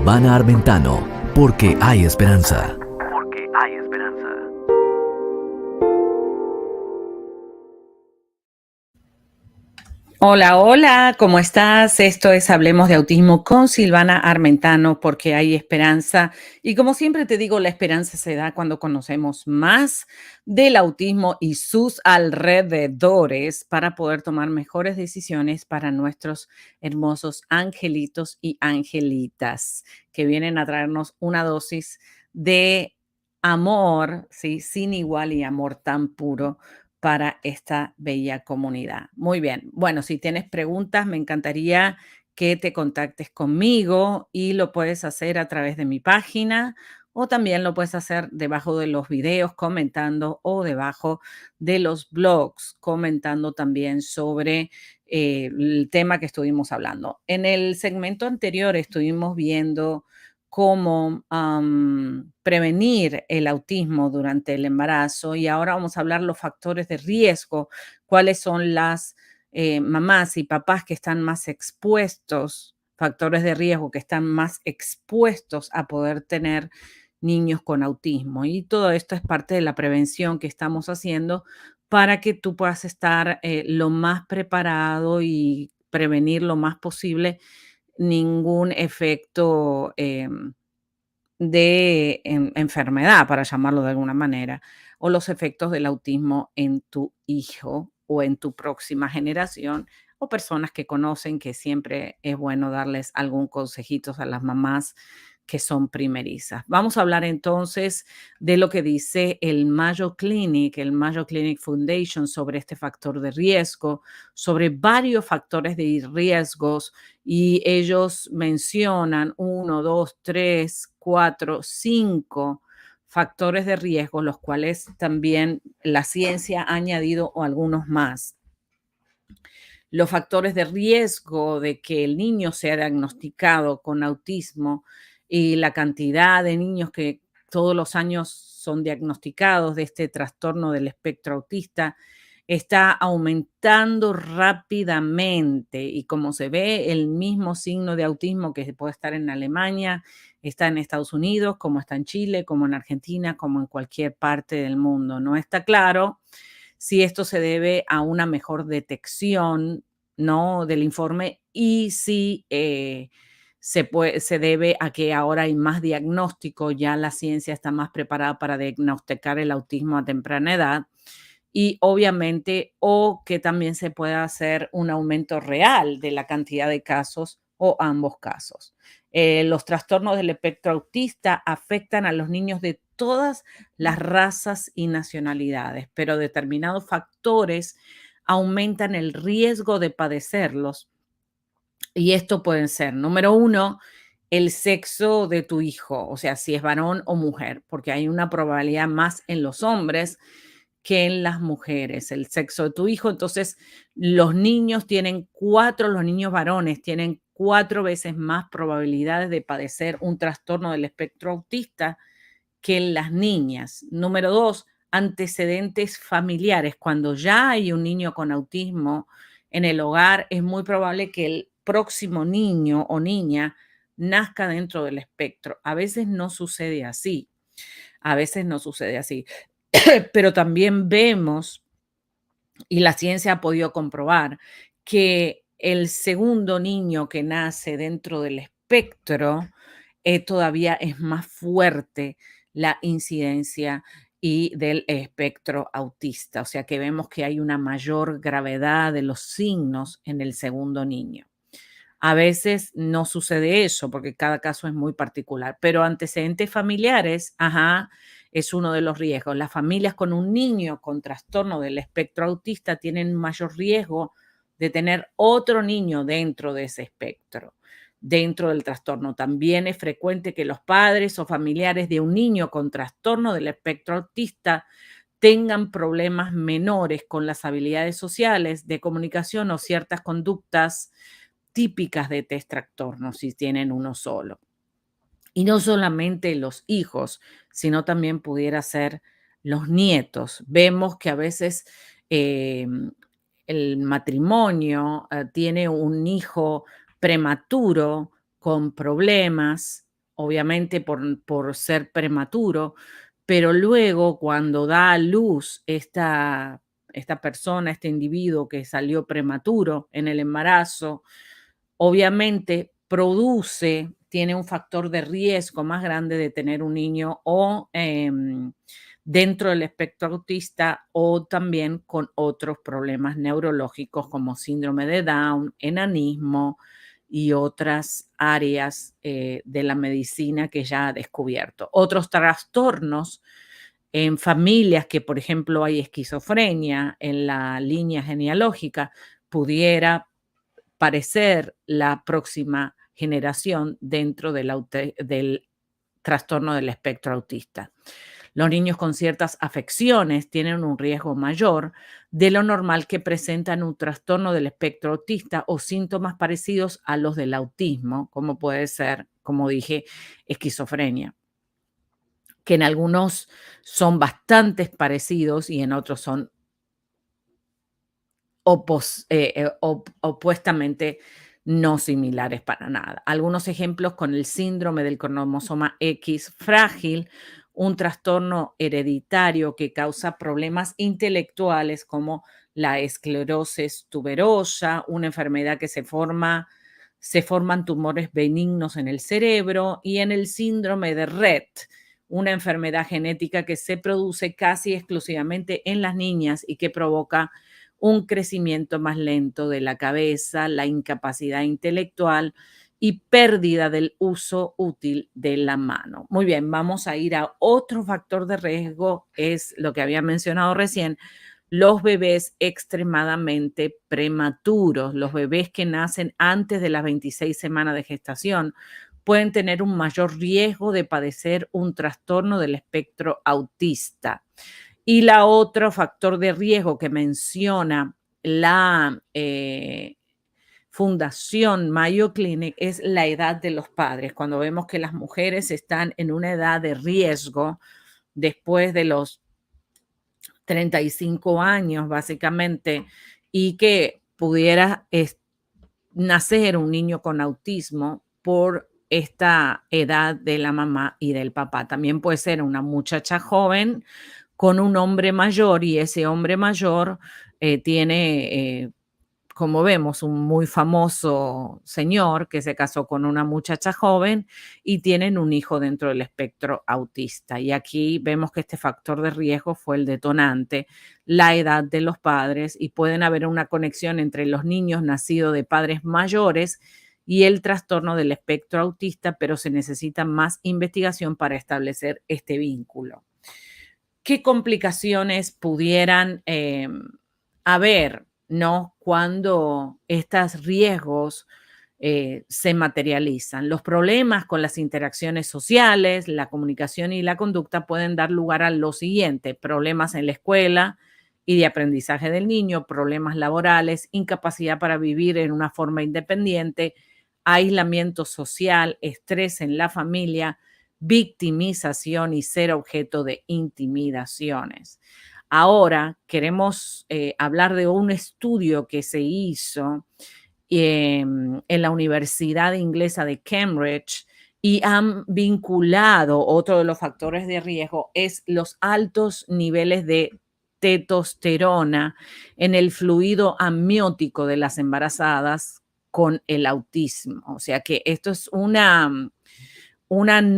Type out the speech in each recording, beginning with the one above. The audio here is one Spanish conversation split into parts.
Silvana Armentano, porque hay esperanza. Porque hay esperanza. Hola, hola, ¿cómo estás? Esto es Hablemos de Autismo con Silvana Armentano, porque hay esperanza. Y como siempre te digo, la esperanza se da cuando conocemos más del autismo y sus alrededores para poder tomar mejores decisiones para nuestros hermosos angelitos y angelitas que vienen a traernos una dosis de amor, ¿sí? Sin igual y amor tan puro para esta bella comunidad. Muy bien. Bueno, si tienes preguntas, me encantaría que te contactes conmigo y lo puedes hacer a través de mi página o también lo puedes hacer debajo de los videos comentando o debajo de los blogs comentando también sobre el tema que estuvimos hablando. En el segmento anterior estuvimos viendo cómo prevenir el autismo durante el embarazo y ahora vamos a hablar los factores de riesgo, cuáles son las mamás y papás que están más expuestos, factores de riesgo que están más expuestos a poder tener niños con autismo. Y todo esto es parte de la prevención que estamos haciendo para que tú puedas estar lo más preparado y prevenir lo más posible ningún efecto de enfermedad, para llamarlo de alguna manera, o los efectos del autismo en tu hijo o en tu próxima generación, o personas que conocen que siempre es bueno darles algún consejito a las mamás que son primerizas. Vamos a hablar entonces de lo que dice el Mayo Clinic Foundation sobre este factor de riesgo, sobre varios factores de riesgos y ellos mencionan 1, 2, 3, 4, 5 factores de riesgo, los cuales también la ciencia ha añadido o algunos más. Los factores de riesgo de que el niño sea diagnosticado con autismo y la cantidad de niños que todos los años son diagnosticados de este trastorno del espectro autista está aumentando rápidamente y como se ve, el mismo signo de autismo que puede estar en Alemania, está en Estados Unidos, como está en Chile, como en Argentina, como en cualquier parte del mundo. No está claro si esto se debe a una mejor detección, ¿no? Del informe y si se debe a que ahora hay más diagnóstico, ya la ciencia está más preparada para diagnosticar el autismo a temprana edad y obviamente o que también se pueda hacer un aumento real de la cantidad de casos o ambos casos. Los trastornos del espectro autista afectan a los niños de todas las razas y nacionalidades, pero determinados factores aumentan el riesgo de padecerlos. Y esto pueden ser, número uno, el sexo de tu hijo, o sea, si es varón o mujer, porque hay una probabilidad más en los hombres que en las mujeres, el sexo de tu hijo. Entonces, los niños varones tienen 4 veces más probabilidades de padecer un trastorno del espectro autista que en las niñas. Número dos, antecedentes familiares. Cuando ya hay un niño con autismo en el hogar, es muy probable que el próximo niño o niña nazca dentro del espectro. A veces no sucede así, a veces no sucede así, pero también vemos, y la ciencia ha podido comprobar, que el segundo niño que nace dentro del espectro todavía es más fuerte la incidencia y del espectro autista. O sea que vemos que hay una mayor gravedad de los signos en el segundo niño. A veces no sucede eso porque cada caso es muy particular, pero antecedentes familiares, ajá, es uno de los riesgos. Las familias con un niño con trastorno del espectro autista tienen mayor riesgo de tener otro niño dentro de ese espectro, dentro del trastorno. También es frecuente que los padres o familiares de un niño con trastorno del espectro autista tengan problemas menores con las habilidades sociales, de comunicación o ciertas conductas típicas de este trastorno si tienen uno solo. Y no solamente los hijos, sino también pudiera ser los nietos. Vemos que a veces eh, el matrimonio tiene un hijo prematuro con problemas obviamente por ser prematuro, pero luego cuando da a luz esta persona, este individuo que salió prematuro en el embarazo, obviamente tiene un factor de riesgo más grande de tener un niño o dentro del espectro autista o también con otros problemas neurológicos como síndrome de Down, enanismo y otras áreas de la medicina que ya ha descubierto. Otros trastornos en familias que, por ejemplo, hay esquizofrenia en la línea genealógica, pudiera parecer la próxima generación dentro del trastorno del espectro autista. Los niños con ciertas afecciones tienen un riesgo mayor de lo normal que presentan un trastorno del espectro autista o síntomas parecidos a los del autismo, como puede ser, como dije, esquizofrenia, que en algunos son bastante parecidos y en otros son opuestamente no similares para nada. Algunos ejemplos con el síndrome del cromosoma X frágil, un trastorno hereditario que causa problemas intelectuales como la esclerosis tuberosa, una enfermedad que se forman tumores benignos en el cerebro, y en el síndrome de Rett, una enfermedad genética que se produce casi exclusivamente en las niñas y que provoca un crecimiento más lento de la cabeza, la incapacidad intelectual y pérdida del uso útil de la mano. Muy bien, vamos a ir a otro factor de riesgo, es lo que había mencionado recién, los bebés extremadamente prematuros, los bebés que nacen antes de las 26 semanas de gestación, pueden tener un mayor riesgo de padecer un trastorno del espectro autista. Y la otro factor de riesgo que menciona la Fundación Mayo Clinic es la edad de los padres. Cuando vemos que las mujeres están en una edad de riesgo después de los 35 años, básicamente, y que pudiera nacer un niño con autismo por esta edad de la mamá y del papá. También puede ser una muchacha joven con un hombre mayor y ese hombre mayor tiene, como vemos, un muy famoso señor que se casó con una muchacha joven y tienen un hijo dentro del espectro autista. Y aquí vemos que este factor de riesgo fue el detonante, la edad de los padres, y pueden haber una conexión entre los niños nacidos de padres mayores y el trastorno del espectro autista, pero se necesita más investigación para establecer este vínculo. ¿Qué complicaciones pudieran haber, ¿no? Cuando estos riesgos se materializan? Los problemas con las interacciones sociales, la comunicación y la conducta pueden dar lugar a lo siguiente: problemas en la escuela y de aprendizaje del niño, problemas laborales, incapacidad para vivir en una forma independiente, aislamiento social, estrés en la familia, victimización y ser objeto de intimidaciones. Ahora queremos hablar de un estudio que se hizo en la Universidad Inglesa de Cambridge y han vinculado otro de los factores de riesgo es los altos niveles de testosterona en el fluido amniótico de las embarazadas con el autismo. O sea que esto es un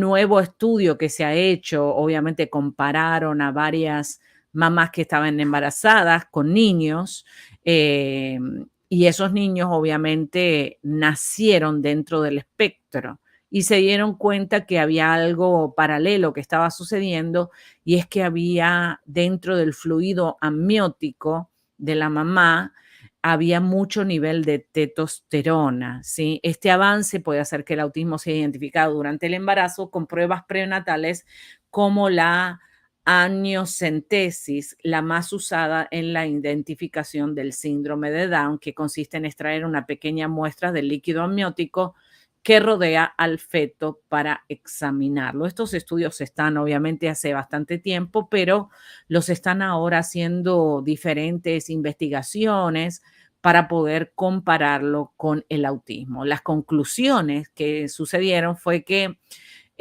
nuevo estudio que se ha hecho. Obviamente compararon a varias mamás que estaban embarazadas con niños y esos niños obviamente nacieron dentro del espectro y se dieron cuenta que había algo paralelo que estaba sucediendo, y es que había dentro del fluido amniótico de la mamá había mucho nivel de testosterona, ¿sí? Este avance puede hacer que el autismo sea identificado durante el embarazo con pruebas prenatales como la amniocentesis, la más usada en la identificación del síndrome de Down, que consiste en extraer una pequeña muestra del líquido amniótico que rodea al feto para examinarlo. Estos estudios están obviamente hace bastante tiempo, pero los están ahora haciendo diferentes investigaciones para poder compararlo con el autismo. Las conclusiones que sucedieron fue que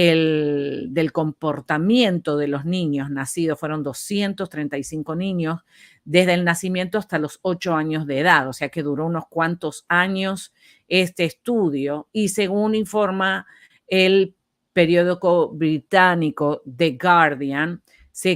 del comportamiento de los niños nacidos. Fueron 235 niños desde el nacimiento hasta los 8 años de edad, o sea que duró unos cuantos años este estudio, y según informa el periódico británico The Guardian,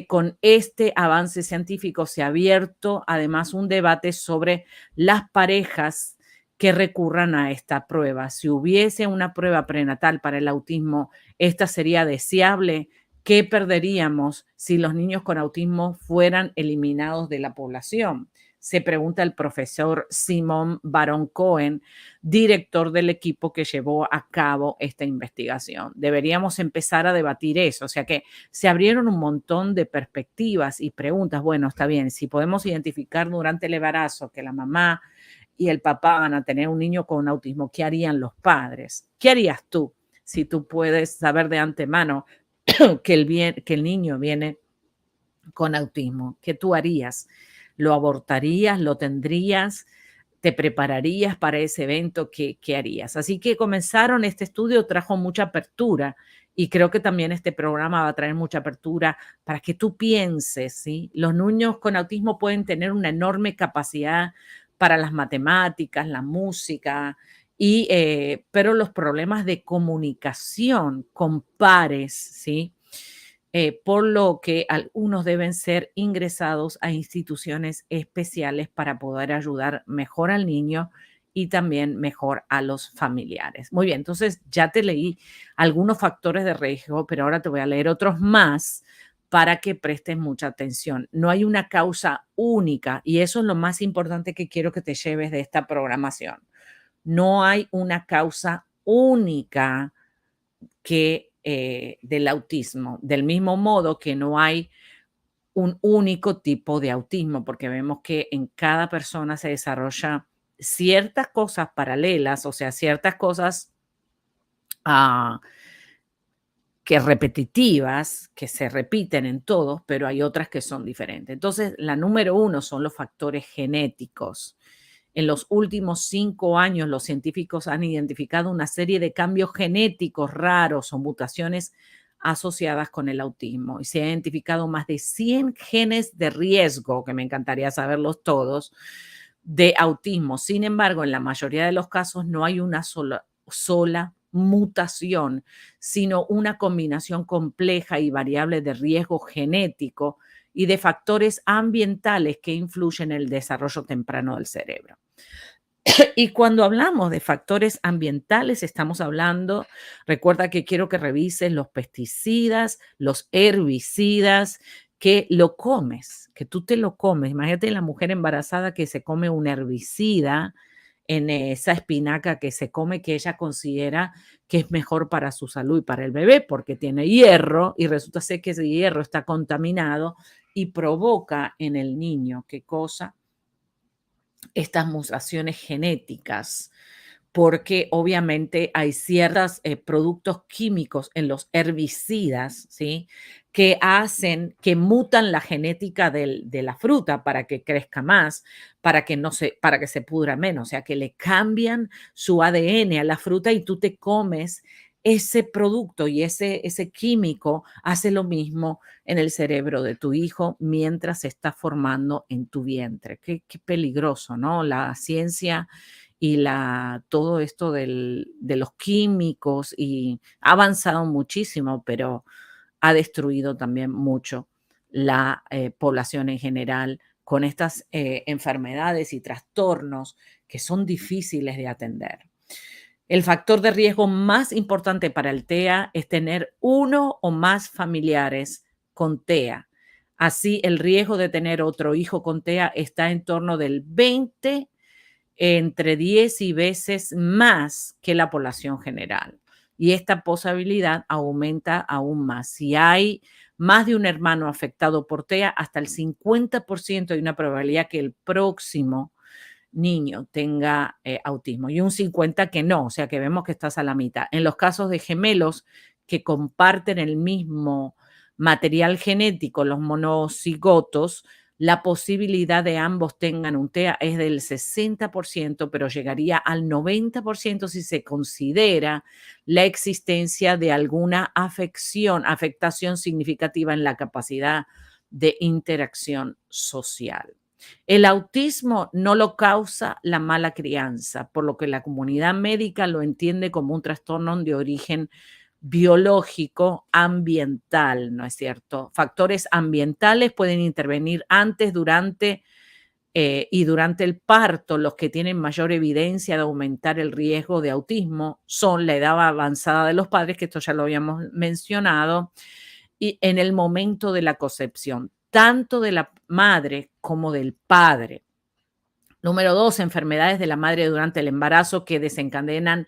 con este avance científico se ha abierto además un debate sobre las parejas que recurran a esta prueba. Si hubiese una prueba prenatal para el autismo, ¿esta sería deseable? ¿Qué perderíamos si los niños con autismo fueran eliminados de la población? Se pregunta el profesor Simon Baron Cohen, director del equipo que llevó a cabo esta investigación. Deberíamos empezar a debatir eso, o sea que se abrieron un montón de perspectivas y preguntas. Bueno, está bien, si podemos identificar durante el embarazo que la mamá y el papá van a tener un niño con autismo, ¿qué harían los padres? ¿Qué harías tú si tú puedes saber de antemano que el niño viene con autismo? ¿Qué tú harías? ¿Lo abortarías? ¿Lo tendrías? ¿Te prepararías para ese evento? ¿Qué harías? Así que comenzaron, este estudio trajo mucha apertura y creo que también este programa va a traer mucha apertura para que tú pienses, ¿sí? Los niños con autismo pueden tener una enorme capacidad para las matemáticas, la música, pero los problemas de comunicación con pares, ¿sí? Por lo que algunos deben ser ingresados a instituciones especiales para poder ayudar mejor al niño y también mejor a los familiares. Muy bien, entonces ya te leí algunos factores de riesgo, pero ahora te voy a leer otros más para que prestes mucha atención. No hay una causa única y eso es lo más importante que quiero que te lleves de esta programación. No hay una causa única del autismo, del mismo modo que no hay un único tipo de autismo, porque vemos que en cada persona se desarrolla ciertas cosas paralelas, o sea, ciertas cosas que repetitivas, que se repiten en todos, pero hay otras que son diferentes. Entonces, la número uno son los factores genéticos. En los últimos 5 años, los científicos han identificado una serie de cambios genéticos raros o mutaciones asociadas con el autismo y se han identificado más de 100 genes de riesgo, que me encantaría saberlos todos, de autismo. Sin embargo, en la mayoría de los casos no hay una sola mutación, sino una combinación compleja y variable de riesgo genético y de factores ambientales que influyen en el desarrollo temprano del cerebro. Y cuando hablamos de factores ambientales, estamos hablando, recuerda que quiero que revises los pesticidas, los herbicidas, que lo comes, que tú te lo comes. Imagínate la mujer embarazada que se come un herbicida en esa espinaca que se come, que ella considera que es mejor para su salud y para el bebé porque tiene hierro y resulta ser que ese hierro está contaminado y provoca en el niño, ¿qué cosa? Estas mutaciones genéticas, porque obviamente hay ciertos productos químicos en los herbicidas, ¿sí? Que hacen, que mutan la genética de la fruta para que crezca más, para que se pudra menos, o sea, que le cambian su ADN a la fruta y tú te comes ese producto y ese químico hace lo mismo en el cerebro de tu hijo mientras se está formando en tu vientre. Qué peligroso, ¿no? La ciencia y todo esto de los químicos y ha avanzado muchísimo, pero ha destruido también mucho la población en general con estas enfermedades y trastornos que son difíciles de atender. El factor de riesgo más importante para el TEA es tener uno o más familiares con TEA. Así, el riesgo de tener otro hijo con TEA está en torno del 20, entre 10 y veces más que la población general. Y esta posibilidad aumenta aún más. Si hay más de un hermano afectado por TEA, hasta el 50% hay una probabilidad que el próximo niño tenga autismo y un 50 que no, o sea que vemos que estás a la mitad. En los casos de gemelos que comparten el mismo material genético, los monocigotos, La posibilidad de ambos tengan un TEA es del 60%, pero llegaría al 90% si se considera la existencia de alguna afectación significativa en la capacidad de interacción social. El autismo no lo causa la mala crianza, por lo que la comunidad médica lo entiende como un trastorno de origen biológico ambiental, ¿no es cierto? Factores ambientales pueden intervenir antes, durante y durante el parto. Los que tienen mayor evidencia de aumentar el riesgo de autismo son la edad avanzada de los padres, que esto ya lo habíamos mencionado, y en el momento de la concepción, tanto de la madre como del padre. Número 2, enfermedades de la madre durante el embarazo que desencadenan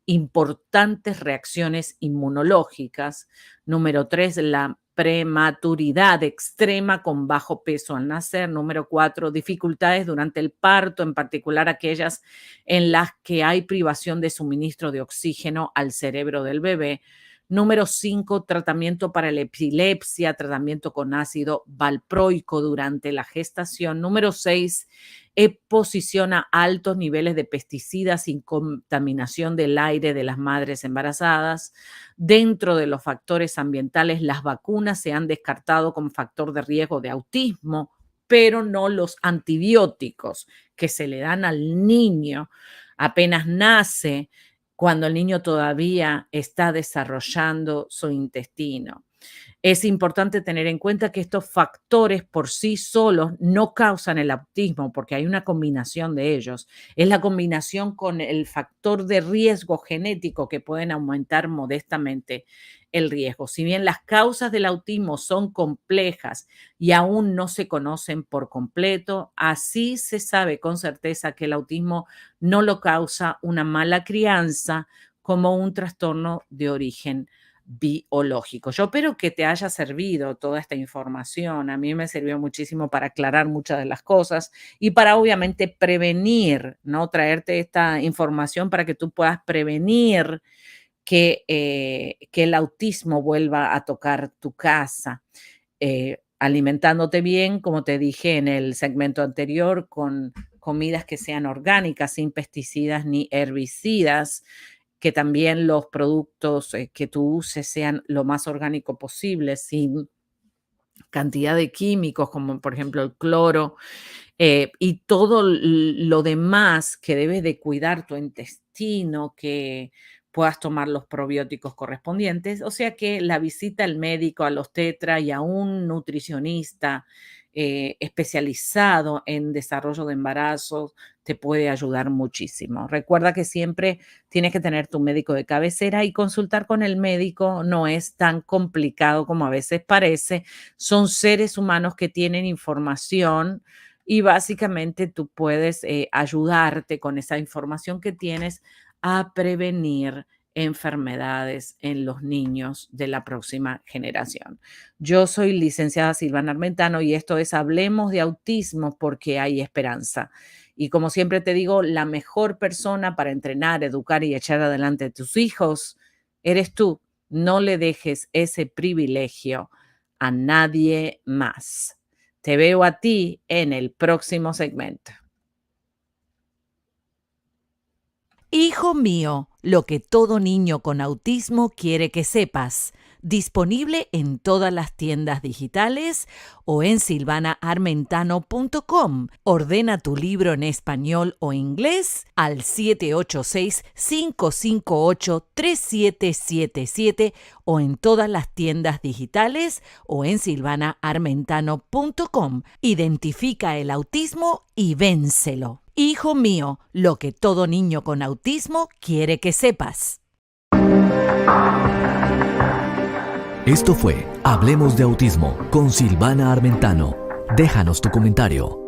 importantes reacciones inmunológicas. Número 3, la prematuridad extrema con bajo peso al nacer. Número 4, dificultades durante el parto, en particular aquellas en las que hay privación de suministro de oxígeno al cerebro del bebé. Número 5, tratamiento para la epilepsia, tratamiento con ácido valproico durante la gestación. Número 6, exposición a altos niveles de pesticidas y contaminación del aire de las madres embarazadas. Dentro de los factores ambientales, las vacunas se han descartado como factor de riesgo de autismo, pero no los antibióticos que se le dan al niño apenas nace, cuando el niño todavía está desarrollando su intestino. Es importante tener en cuenta que estos factores por sí solos no causan el autismo, porque hay una combinación de ellos. Es la combinación con el factor de riesgo genético que pueden aumentar modestamente el riesgo. Si bien las causas del autismo son complejas y aún no se conocen por completo, así se sabe con certeza que el autismo no lo causa una mala crianza como un trastorno de origen biológico. Yo espero que te haya servido toda esta información. A mí me sirvió muchísimo para aclarar muchas de las cosas y para obviamente prevenir, ¿no? Traerte esta información para que tú puedas prevenir que el autismo vuelva a tocar tu casa. Alimentándote bien, como te dije en el segmento anterior, con comidas que sean orgánicas, sin pesticidas ni herbicidas, que también los productos que tú uses sean lo más orgánico posible, sin cantidad de químicos, como por ejemplo el cloro, y todo lo demás que debes de cuidar tu intestino, que puedas tomar los probióticos correspondientes. O sea que la visita al médico, al obstetra y a un nutricionista especializado en desarrollo de embarazos te puede ayudar muchísimo. Recuerda que siempre tienes que tener tu médico de cabecera y consultar con el médico no es tan complicado como a veces parece. Son seres humanos que tienen información y básicamente tú puedes ayudarte con esa información que tienes a prevenir enfermedades en los niños de la próxima generación. Yo soy licenciada Silvana Armentano y esto es Hablemos de Autismo porque hay esperanza. Y como siempre te digo, la mejor persona para entrenar, educar y echar adelante a tus hijos eres tú. No le dejes ese privilegio a nadie más. Te veo a ti en el próximo segmento. Hijo mío, lo que todo niño con autismo quiere que sepas. Disponible en todas las tiendas digitales o en silvanaarmentano.com. Ordena tu libro en español o inglés al 786-558-3777 o en todas las tiendas digitales o en silvanaarmentano.com. Identifica el autismo y vénselo. Hijo mío, lo que todo niño con autismo quiere que sepas. Esto fue Hablemos de Autismo con Silvana Armentano. Déjanos tu comentario.